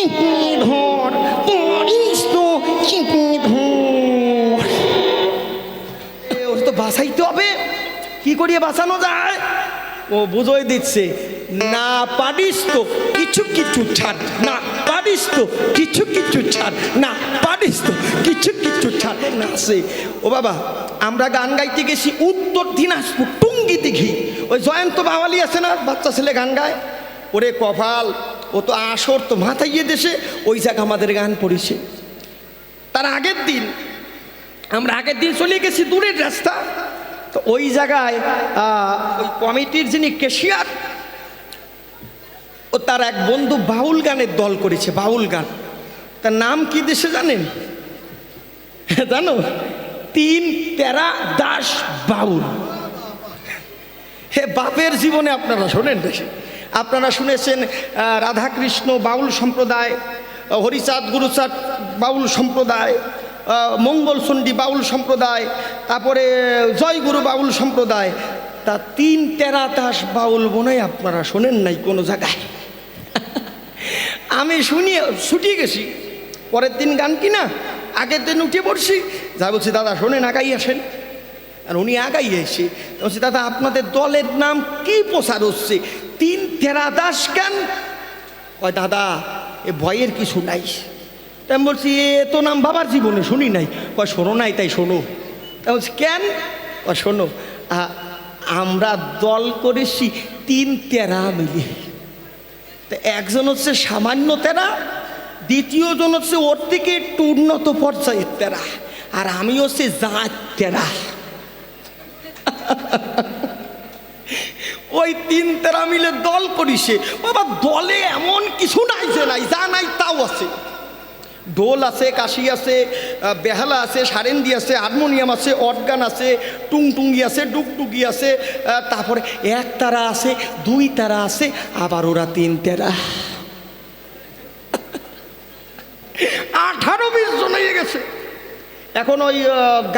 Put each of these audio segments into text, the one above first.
চেপে ধর, পারিস তো চেপে ধর। ওর তো বাঁচাইতে হবে, কি করিয়ে বাঁচানো যায়? ও বুঝোই দিচ্ছে, না পারিস তো কিছু কিছু ছাড়, না পারিস তো কিছু কিছু ছাড়, না পারিস তো কিছু কিছু ছাড়। না সে ও বাবা, আমরা গান গাইতে গেছি উত্তর দিনাজপুর টুঙ্গি দিঘি, ওই জয়ন্ত বাওয়ালি আছে না, বাচ্চা ছেলে গান গায়। ওরে কপাল, ও তো আসর তো মাথায় দেশে, ওই জায়গা আমাদের গান পড়েছে। তার আগের দিন আমরা চলে গেছি দূরের রাস্তা, তো ওই জায়গায় ওই কমিটির যিনি ক্যাশিয়ার, ও তার এক বন্ধু বাউল গানের দল করেছে, বাউল গান। তার নাম কি দেশে জানেন? জানো? তিন তেরা দাস বাউল। হে বাপের জীবনে আপনারা শোনেন, আপনারা শুনেছেন রাধাকৃষ্ণ বাউল সম্প্রদায়, হরিচাঁদ গুরুচাঁদ বাউল সম্প্রদায়, মঙ্গলচণ্ডী বাউল সম্প্রদায়, তারপরে জয়গুরু বাউল সম্প্রদায়। তা তিন তেরা দাস বাউল মনে হয় আপনারা শোনেন নাই কোনো জায়গায়। আমি ছুটিয়ে গেছি, পরের দিন গান কিনা আগের দিন উঠে পড়ছি, যা বলছি দাদা শোনেন আগাই আসেন। আর উনি আগাই এসে বলছি, দাদা আপনাদের দলের নাম কি প্রচার হচ্ছে, তিন তেরা দাস কেন? কয় দাদা এ ভয়ের কিছু নাই। আমি বলছি এ তো নাম বাবার জীবনে শুনি নাই। কয় শোনো নাই তাই শোনো। তা বলছি কেন? কয় শোনো, আমরা দল করেছি তিন তেরা মিলে। তা একজন হচ্ছে সামান্য তেরা, দ্বিতীয়জন হচ্ছে ওর থেকে একটু উন্নত পর্যায়ের তেরা, আর আমি হচ্ছে জাত তেরা। ওই তিন তেরা মিলে দল করিছে। বাবা দলে এমন কিছু নাই যে নাই, যা নাই তাও আছে। ঢোল আছে, কাশি আছে, বেহালা আছে, সারেন্দি আছে, হারমোনিয়াম আছে, অর্গান আছে, টুংটুঙ্গি আছে, ডুগডুগি আছে, তারপরে এক তারা আছে, দুই তারা আছে, আবার ওরা তিন তেরা। 18-20 জন হয়ে গেছে। এখন ওই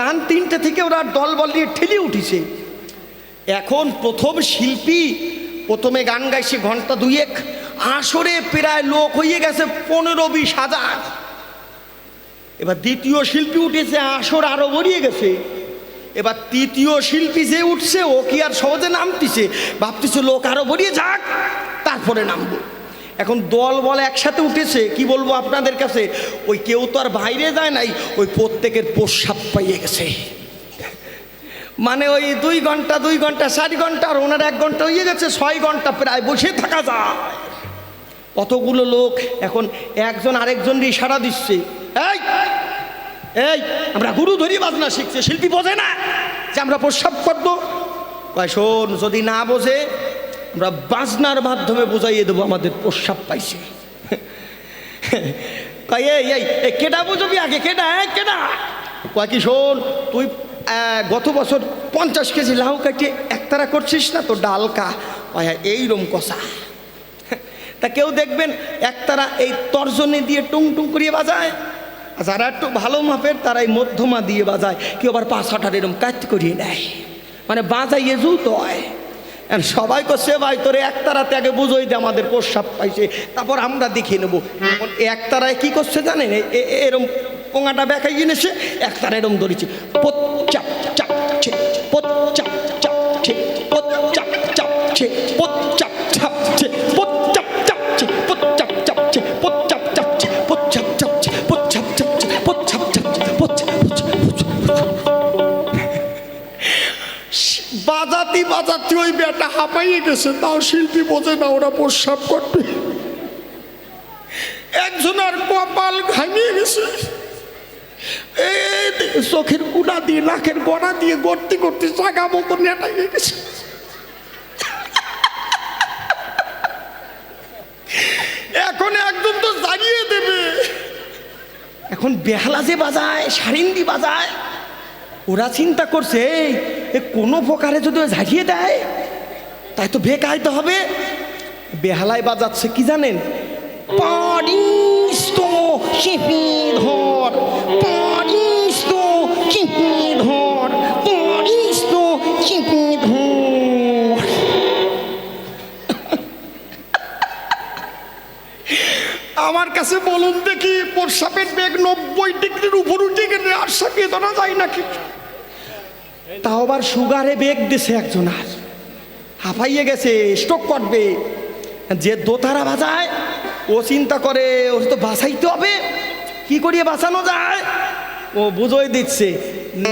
গান তিনটে থেকে ওরা দল বল নিয়ে ঠেলে উঠিছে। এখন প্রথম শিল্পী প্রথমে গান গাইছে ঘন্টা দুয়েক, আসরে প্রায় লোক হয়ে গেছে 15-20 হাজার। এবার দ্বিতীয় শিল্পী উঠেছে, আসর আরো গড়িয়ে গেছে। এবার তৃতীয় শিল্পী যে উঠছে ও কি আর সহজে নামতিছে, ভাবতেছে লোক আরো গড়িয়ে যাক তারপরে নামবো। এখন দল বলে একসাথে উঠেছে, কি বলবো আপনাদের কাছে, ওই কেউ তো আর বাইরে যায় নাই, ওই প্রত্যেকের প্রস্রাব পাইয়ে গেছে। মানে ওই 2 ঘন্টা 4 ঘন্টা, আর ওনার 1 ঘন্টা হয়ে গেছে, 6 ঘন্টা প্রায় বসে থাকা যায়। অতগুলো লোক এখন একজন আরেকজনকে ইশারা দিচ্ছে, এই এই আমরা গুরু ধরি বাজনা শিখছে, শিল্পী বোঝে না যে আমরা প্রস্রাব করবো। কয় শোন, যদি না বোঝে আমরা বাজনার মাধ্যমে বুঝাইয়ে দেবো আমাদের প্রস্রাব পাইছে। কয় এই কেডা বুঝবি আগে, কেডা কেডা? কয় কি শোন, তুই গত বছর 50 কেজি লাউ কাটে একতারা করছিস না, তো ডালকা এইরম কষা। তা কেউ দেখবেন একতারা এই তর্জনী দিয়ে টুং টুং করিয়ে বাজায়, যারা একটু ভালো মাপের তারা এই মধ্যমা দিয়ে বাজায়, কেউ আবার 5-6টার এরম কাট করিয়ে নেয়, মানে বাজাইয়ে জুত হয়। সবাই করছে ভাই তোরে একতারাতে আগে বুঝোই দে আমাদের প্রস্রাব পাইছে, তারপর আমরা দেখে নেবো। একতারায় কি করছে জানেন, এরম পোঙাটা বেঁকাই এনেছে, একতারা এরম ধরেছে, পচ্চাপ চাপছে, পচ্চাপ চাপছে, পচ্চাপ চাপছে, পচ্চাপ চাপছে, পচ্চাপ চাপছে, পচ্চাপ চাপছে, পচ্চাপ চাপছে, পচ্চাপ চাপছে, পচ্চাপ চাপছে, পচ্চাপ চাপছে, পচ্চাপ বাজাতে বাজাতে ওই বেটা হাঁপাইয়ে গেছে, তাও শিল্পী বোঝে না ওরা প্রস্রাব করবে। একজন আর কপাল ঘামিয়ে গেছে, চোখের কুড়া দিয়ে নাকের গড়া দিয়ে গড়তে গড়তে জাগা মতো নেটাইয়ে গেছে। এখন একজন তো জাগিয়ে দেবে। এখন বেহালা যে বাজায়, সারিন্দি বাজায়, ওরা চিন্তা করছে কোনো প্রকারে যদি ঝাড়িয়ে দেয় তাই তো বেকায়তে হবে। বেহালায় বাজাচ্ছে কি জানেন, পারিস তো চেপে ধর, পারিস তো চেপে ধর, পারিস তো চেপে ধর। আমার কাছে বলুন দেখি, প্রস্রাবের বেগ 90 ডিগ্রির উপর উঠে গেলে আর সাপিয়ে ধরা যায় নাকি? তাও আবার সুগারে বেগ দিছে একজন, আর হাঁপাইয়ে গেছে, স্ট্রোক করবে। যে দোতারা বাজায় ও চিন্তা করে ওর তো বাঁচাইতে হবে, কি করিয়ে বাঁচানো যায় ও বুঝোই দিচ্ছে,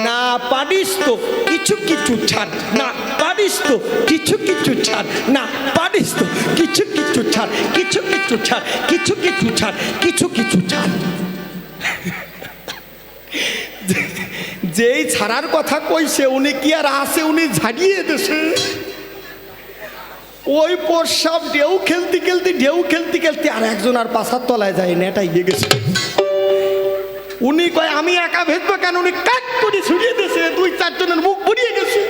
না পারিস তো কিছু কিছু ছাড়, না পারিস তো কিছু কিছু ছাড়, না পারিস তো কিছু কিছু ছাড়, কিছু কিছু ছাড়, কিছু কিছু ছাড়, কিছু কিছু ছাড়। যেই ছাড়ার কথা কইছে উনি কি আর আসে, উনি ঝাড়িয়ে দেশে। ওই প্রস্রাব ঢেউ খেলতে খেলতে আর একজন আর পাশার তলায় যায়, নেটাই গিয়ে গেছে। উনি কয় আমি একা ভেদবো কেন, উনি কাক করে ছুড়িয়ে দিয়েছে, 2-4 জনের মুখ বুড়িয়ে গেছে।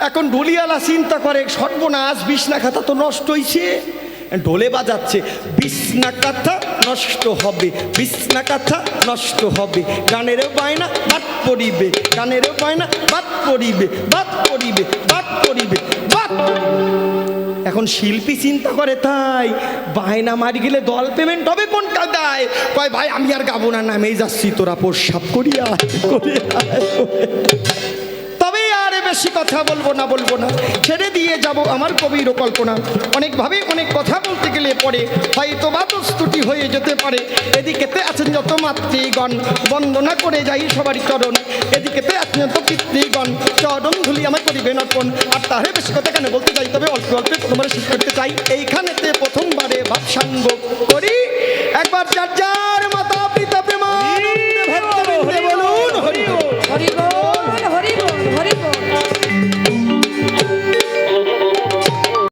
এখন ঢুলিয়ালা চিন্তা করে সর্বনাশ, বিছনা খাতা তো নষ্ট হয়েছে, ঢোলে বাজাচ্ছে, বিছনা কাঁথা নষ্ট হবে, বিছনা কাঁথা নষ্ট হবে, গানের বায়না বাদ পড়িবে, গানের বায়না বাদ পড়িবে, বাদ পড়িবে, বাদ পড়িবে, বাদ পড়িবে। এখন শিল্পী চিন্তা করে তাই বায়না মারি গেলে দল পেমেন্ট হবে কোনটা দেয়? কয় ভাই আমি আর গাবো না, নামেই যাচ্ছি, তোরা প্রস্রাব করিয়া তবে আর বেশি কথা বলবো না, ছেড়ে দিয়ে যাব আমার কবির কল্পনা। অনেকভাবে অনেক কথা বলতে গেলে পরে হয়তো বা দস্তুটি হয়ে যেতে পারে। এদিকেতে আছেন যত মাতৃগণ, বন্দনা করে যাই সবারই চরণ, এদিকেতে আছেন যত পিতৃগণ, চরণ ধুলি আমার করিবেন অর্পণ। আর তাহলে বেশি কথা কেন বলতে চাই, তবে অল্প অল্পে প্রথমবারে শেষ করতে চাই। এইখানেতে প্রথমবারে ভাবসাঙ্গ করি, একবার যার